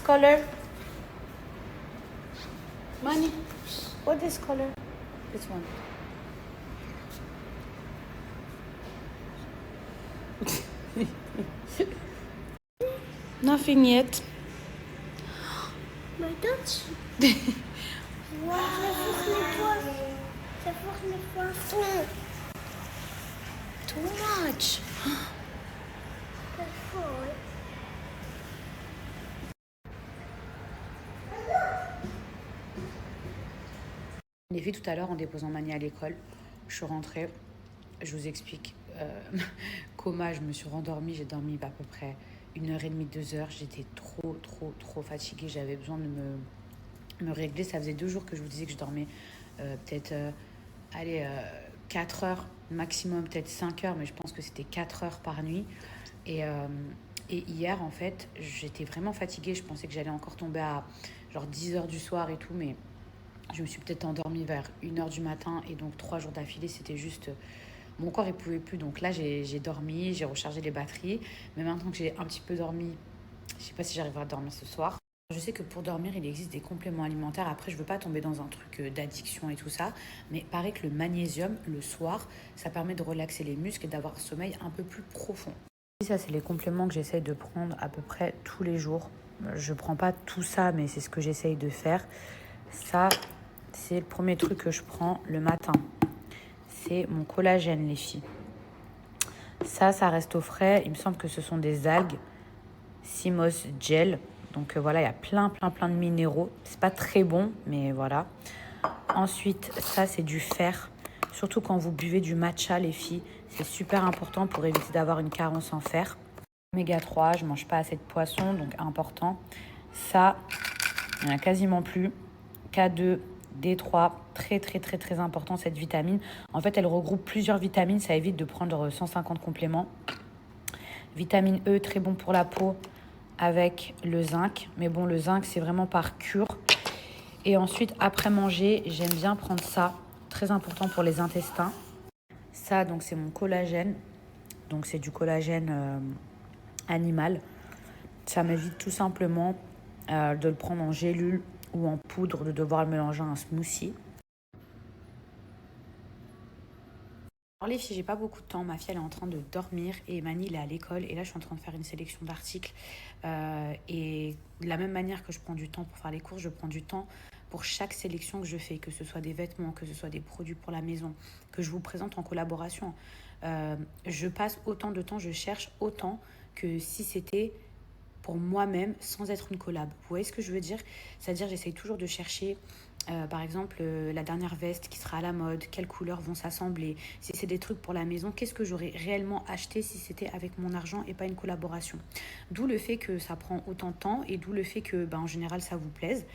color? Money. What is color? This one. Nothing yet. Maar dat Wow. Ça forme les poissons. Too much. Les filles, tout à l'heure, en déposant Mani à l'école, je suis rentrée. Je vous explique. Coma, je me suis rendormie. J'ai dormi à peu près 1h30, 2h. J'étais trop fatiguée. J'avais besoin de me régler. Ça faisait 2 jours que je vous disais que je dormais peut-être 4 heures, maximum peut-être 5 heures, mais je pense que c'était 4 heures par nuit. Et hier, en fait, j'étais vraiment fatiguée. Je pensais que j'allais encore tomber à genre 10 heures du soir et tout, mais je me suis peut-être endormie vers 1h du matin. Et donc 3 jours d'affilée, c'était juste... Mon corps, il pouvait plus. Donc là, j'ai dormi, j'ai rechargé les batteries. Mais maintenant que j'ai un petit peu dormi, je sais pas si j'arriverai à dormir ce soir. Je sais que pour dormir, il existe des compléments alimentaires. Après, je veux pas tomber dans un truc d'addiction et tout ça. Mais paraît que le magnésium, le soir, ça permet de relaxer les muscles et d'avoir un sommeil un peu plus profond. Ça, c'est les compléments que j'essaye de prendre à peu près tous les jours. Je prends pas tout ça, mais c'est ce que j'essaye de faire. Ça, c'est le premier truc que je prends le matin. C'est mon collagène, les filles. Ça reste au frais. Il me semble que ce sont des algues. Simos Gel. Donc voilà, il y a plein de minéraux. C'est pas très bon, mais voilà. Ensuite, ça, c'est du fer. Surtout quand vous buvez du matcha, les filles. C'est super important pour éviter d'avoir une carence en fer. Oméga 3, je mange pas assez de poisson, donc important. Ça, il n'y en a quasiment plus. K2, D3, très important cette vitamine. En fait, elle regroupe plusieurs vitamines, ça évite de prendre 150 compléments. Vitamine E, très bon pour la peau avec le zinc. Mais bon, le zinc, c'est vraiment par cure. Et ensuite, après manger, j'aime bien prendre ça. Très important pour les intestins. Ça, donc, c'est mon collagène. Donc, c'est du collagène animal. Ça m'évite tout simplement de le prendre en gélule ou en poudre, de devoir le mélanger à un smoothie. Alors les filles, j'ai pas beaucoup de temps. Ma fille, elle est en train de dormir et Mani, il est à l'école. Et là, je suis en train de faire une sélection d'articles. Et de la même manière que je prends du temps pour faire les courses, je prends du temps pour chaque sélection que je fais, que ce soit des vêtements, que ce soit des produits pour la maison, que je vous présente en collaboration. Je passe autant de temps, je cherche autant que si c'était pour moi-même sans être une collab. Vous voyez ce que je veux dire? C'est-à-dire, j'essaye toujours de chercher, par exemple, la dernière veste qui sera à la mode, quelles couleurs vont s'assembler, si c'est des trucs pour la maison, qu'est-ce que j'aurais réellement acheté si c'était avec mon argent et pas une collaboration. D'où le fait que ça prend autant de temps et d'où le fait que, en général, ça vous plaise,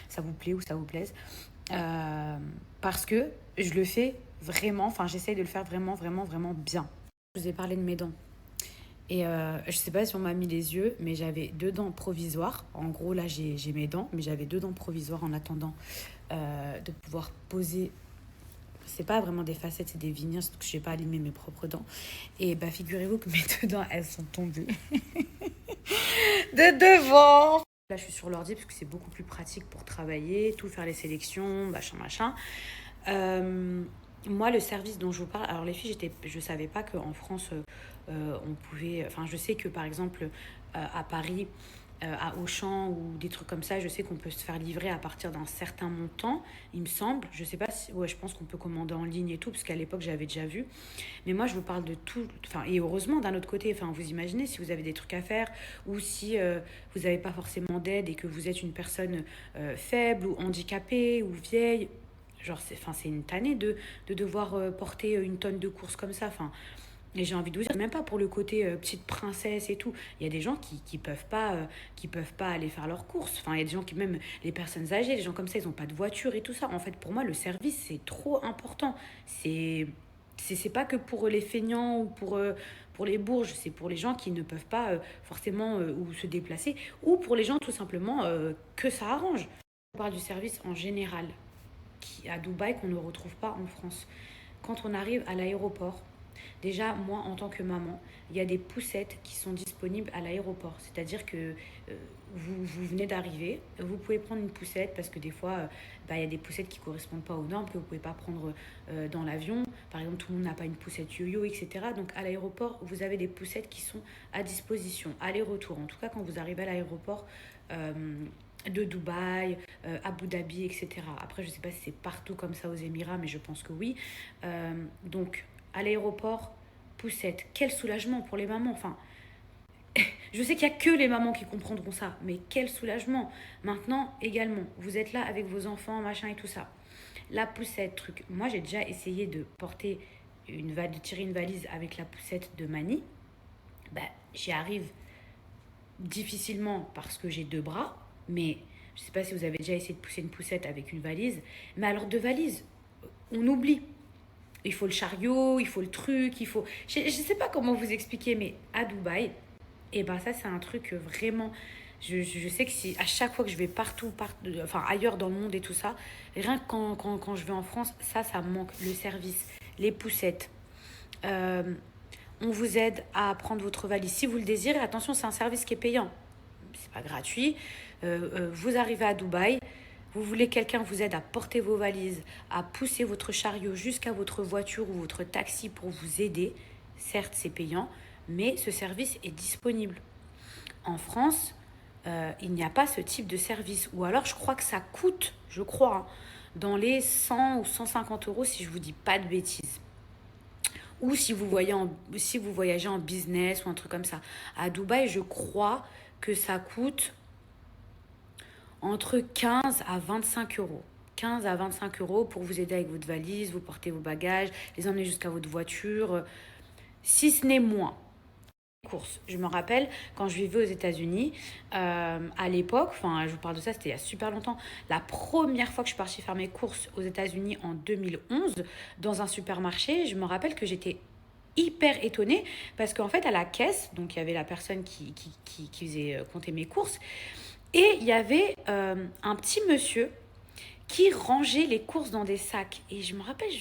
ça vous plaît ou ça vous plaise. Parce que je le fais vraiment, enfin, j'essaye de le faire vraiment bien. Je vous ai parlé de mes dents. Et je sais pas si on m'a mis les yeux, mais j'avais 2 dents provisoires. En gros, là, j'ai mes dents, mais j'avais 2 dents provisoires en attendant de pouvoir poser. C'est pas vraiment des facettes, c'est des veneers, parce que je n'ai pas allumé mes propres dents. Et figurez-vous que mes 2 dents, elles sont tombées de devant. Là, je suis sur l'ordi parce que c'est beaucoup plus pratique pour travailler, tout faire les sélections, machin. Moi, le service dont je vous parle, alors les filles, je savais pas qu'en France, on pouvait... Enfin, je sais que par exemple, à Paris, à Auchan ou des trucs comme ça, je sais qu'on peut se faire livrer à partir d'un certain montant, il me semble. Je sais pas si... Ouais, je pense qu'on peut commander en ligne et tout, parce qu'à l'époque, j'avais déjà vu. Mais moi, je vous parle de tout... Enfin, et heureusement, d'un autre côté, enfin, vous imaginez, si vous avez des trucs à faire, ou si vous n'avez pas forcément d'aide et que vous êtes une personne faible ou handicapée ou vieille, genre, c'est une tannée de devoir porter une tonne de courses comme ça. Enfin, et j'ai envie de vous dire, même pas pour le côté petite princesse et tout. Il y a des gens qui peuvent pas aller faire leurs courses. Enfin, il y a des gens qui, même les personnes âgées, les gens comme ça, ils ont pas de voiture et tout ça. En fait, pour moi, le service, c'est trop important. C'est pas que pour les feignants ou pour les bourges, c'est pour les gens qui ne peuvent pas forcément ou se déplacer, ou pour les gens tout simplement que ça arrange. On parle du service en général à Dubaï qu'on ne retrouve pas en France. Quand on arrive à l'aéroport, Déjà, moi, en tant que maman, il y a des poussettes qui sont disponibles à l'aéroport. C'est-à-dire que vous venez d'arriver, vous pouvez prendre une poussette parce que des fois, il y a des poussettes qui ne correspondent pas aux normes que vous ne pouvez pas prendre dans l'avion. Par exemple, tout le monde n'a pas une poussette yo-yo, etc. Donc à l'aéroport, vous avez des poussettes qui sont à disposition, aller-retour. En tout cas, quand vous arrivez à l'aéroport euh, de Dubaï, Abu Dhabi, etc. Après, je ne sais pas si c'est partout comme ça aux Émirats, mais je pense que oui. Donc, à l'aéroport, poussette. Quel soulagement pour les mamans. Enfin, je sais qu'il n'y a que les mamans qui comprendront ça, mais quel soulagement. Maintenant, également, vous êtes là avec vos enfants, machin et tout ça. La poussette, truc. Moi, j'ai déjà essayé de porter de tirer une valise avec la poussette de Mani. Bah, j'y arrive difficilement parce que j'ai deux bras, mais je ne sais pas si vous avez déjà essayé de pousser une poussette avec une valise. Mais alors, deux valises, on oublie. Il faut le chariot, il faut le truc, il faut... Je ne sais pas comment vous expliquer, mais à Dubaï, et ben ça, c'est un truc vraiment... Je sais que si à chaque fois que je vais enfin ailleurs dans le monde et tout ça, rien que quand je vais en France, ça me manque. Le service, les poussettes. Euh, on vous aide à prendre votre valise. Si vous le désirez, attention, c'est un service qui est payant. C'est pas gratuit. Vous arrivez à Dubaï, vous voulez quelqu'un vous aide à porter vos valises, à pousser votre chariot jusqu'à votre voiture ou votre taxi pour vous aider. Certes, c'est payant, mais ce service est disponible. En France, il n'y a pas ce type de service. Ou alors, je crois que ça coûte, je crois, hein, dans les 100 ou 150 euros, si je vous dis pas de bêtises. Ou si vous voyagez en business ou un truc comme ça. À Dubaï, je crois que ça coûte entre 15 à 25 euros. 15 à 25 euros pour vous aider avec votre valise, vous porter vos bagages, les emmener jusqu'à votre voiture, si ce n'est moins. Courses. Je me rappelle quand je vivais aux États-Unis, à l'époque, enfin je vous parle de ça, c'était il y a super longtemps, la première fois que je suis partie faire mes courses aux États-Unis en 2011, dans un supermarché, je me rappelle que j'étais hyper étonnée parce qu'en fait à la caisse, donc il y avait la personne qui faisait compter mes courses, et il y avait un petit monsieur qui rangeait les courses dans des sacs. Et je me rappelle,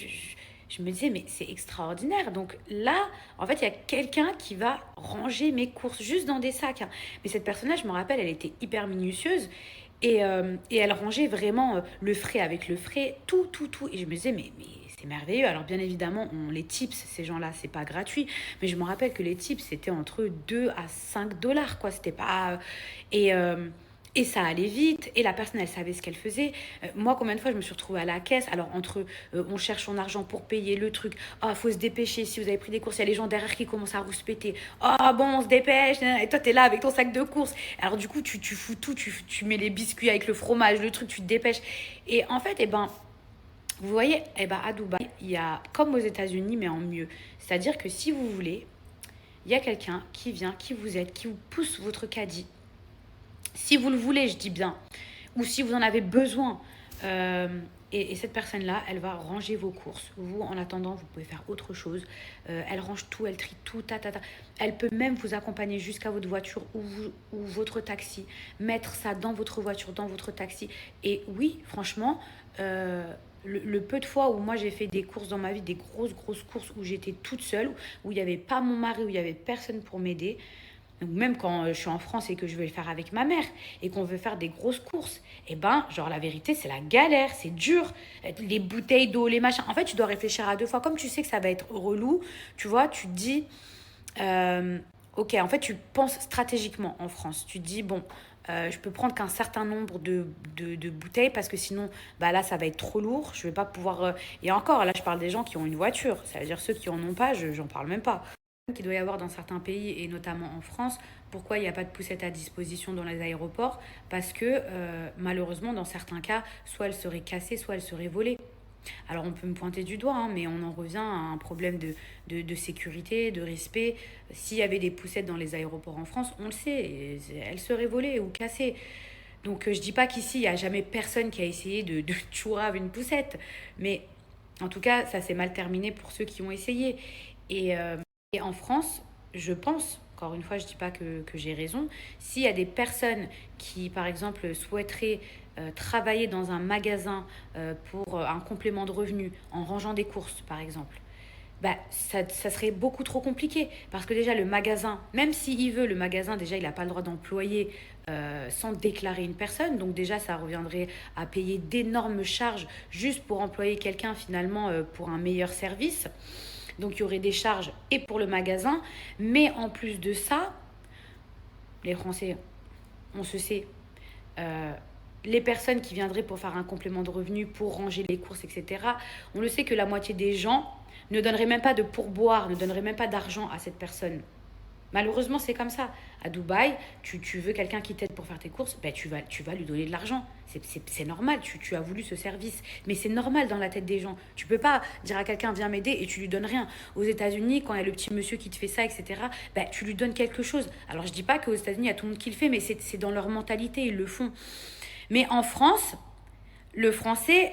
je me disais, mais c'est extraordinaire. Donc là, en fait, il y a quelqu'un qui va ranger mes courses juste dans des sacs, hein. Mais cette personne-là, je me rappelle, elle était hyper minutieuse. Et elle rangeait vraiment le frais avec le frais, tout, tout, tout. Et je me disais, mais c'est merveilleux. Alors bien évidemment, les tips, ces gens-là, c'est pas gratuit. Mais je me rappelle que les tips, c'était entre 2 à 5 dollars, quoi. C'était pas... Et, euh, et ça allait vite, et la personne, elle savait ce qu'elle faisait. Moi, combien de fois je me suis retrouvée à la caisse, alors entre on cherche son argent pour payer le truc, ah, faut se dépêcher, si vous avez pris des courses, il y a les gens derrière qui commencent à rouspéter, ah bon, on se dépêche, et toi, t'es là avec ton sac de courses. Alors du coup, tu fous tout, tu mets les biscuits avec le fromage, le truc, tu te dépêches. Et en fait, vous voyez, à Dubaï, il y a comme aux États-Unis, mais en mieux. C'est-à-dire que si vous voulez, il y a quelqu'un qui vient, qui vous aide, qui vous pousse votre caddie si vous le voulez, je dis bien, ou si vous en avez besoin. Euh, et cette personne-là, elle va ranger vos courses. Vous, en attendant, vous pouvez faire autre chose. Elle range tout, elle trie tout, ta, ta, ta. Elle peut même vous accompagner jusqu'à votre voiture ou votre taxi, mettre ça dans votre voiture, dans votre taxi. Et oui, franchement, le peu de fois où moi j'ai fait des courses dans ma vie, des grosses, grosses courses où j'étais toute seule, où il n'y avait pas mon mari, où il n'y avait personne pour m'aider, donc même quand je suis en France et que je veux le faire avec ma mère et qu'on veut faire des grosses courses, genre la vérité, c'est la galère, c'est dur. Les bouteilles d'eau, les machins. En fait, tu dois réfléchir à deux fois. Comme tu sais que ça va être relou, tu vois, tu te dis, euh, ok, en fait, tu penses stratégiquement en France. Tu te dis, bon, je peux prendre qu'un certain nombre de bouteilles parce que sinon, bah là, ça va être trop lourd. Je vais pas pouvoir. Et encore, là, je parle des gens qui ont une voiture. Ça veut dire ceux qui en ont pas, j'en parle même pas qu'il doit y avoir dans certains pays et notamment en France. Pourquoi il n'y a pas de poussette à disposition dans les aéroports? Parce que malheureusement, dans certains cas, soit elle serait cassée, soit elle serait volée. Alors on peut me pointer du doigt, hein, mais on en revient à un problème de sécurité, de respect. S'il y avait des poussettes dans les aéroports en France, on le sait, elles seraient volées ou cassées. Donc je dis pas qu'ici, il n'y a jamais personne qui a essayé de chourer avec une poussette. Mais en tout cas, ça s'est mal terminé pour ceux qui ont essayé. Et en France, je pense, encore une fois, je ne dis pas que j'ai raison, s'il y a des personnes qui, par exemple, souhaiteraient travailler dans un magasin pour un complément de revenu en rangeant des courses, par exemple, bah, ça serait beaucoup trop compliqué. Parce que déjà, le magasin, même s'il veut, le magasin, déjà, il n'a pas le droit d'employer sans déclarer une personne. Donc déjà, ça reviendrait à payer d'énormes charges juste pour employer quelqu'un, finalement, pour un meilleur service. Donc il y aurait des charges et pour le magasin. Mais en plus de ça, les Français, on se sait, euh, les personnes qui viendraient pour faire un complément de revenu, pour ranger les courses, etc., on le sait que la moitié des gens ne donneraient même pas de pourboire, ne donneraient même pas d'argent à cette personne. Malheureusement, c'est comme ça. À Dubaï, tu veux quelqu'un qui t'aide pour faire tes courses, ben tu vas lui donner de l'argent. C'est normal, tu as voulu ce service. Mais c'est normal dans la tête des gens. Tu peux pas dire à quelqu'un, viens m'aider et tu lui donnes rien. Aux États-Unis, quand il y a le petit monsieur qui te fait ça, etc., ben, tu lui donnes quelque chose. Alors, je dis pas qu'aux États-Unis, il y a tout le monde qui le fait, mais c'est dans leur mentalité, ils le font. Mais en France, le français,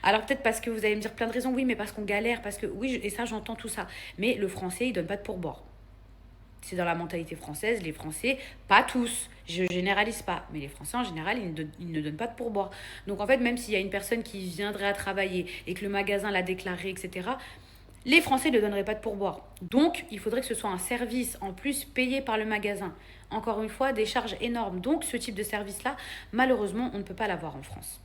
alors peut-être parce que vous allez me dire plein de raisons, oui, mais parce qu'on galère, parce que oui, et ça, j'entends tout ça. Mais le français, il donne pas de pourboire. C'est dans la mentalité française, les Français, pas tous, je généralise pas, mais les Français en général, ils ne donnent pas de pourboire. Donc en fait, même s'il y a une personne qui viendrait à travailler et que le magasin l'a déclaré, etc., les Français ne donneraient pas de pourboire. Donc il faudrait que ce soit un service en plus payé par le magasin. Encore une fois, des charges énormes. Donc ce type de service-là, malheureusement, on ne peut pas l'avoir en France.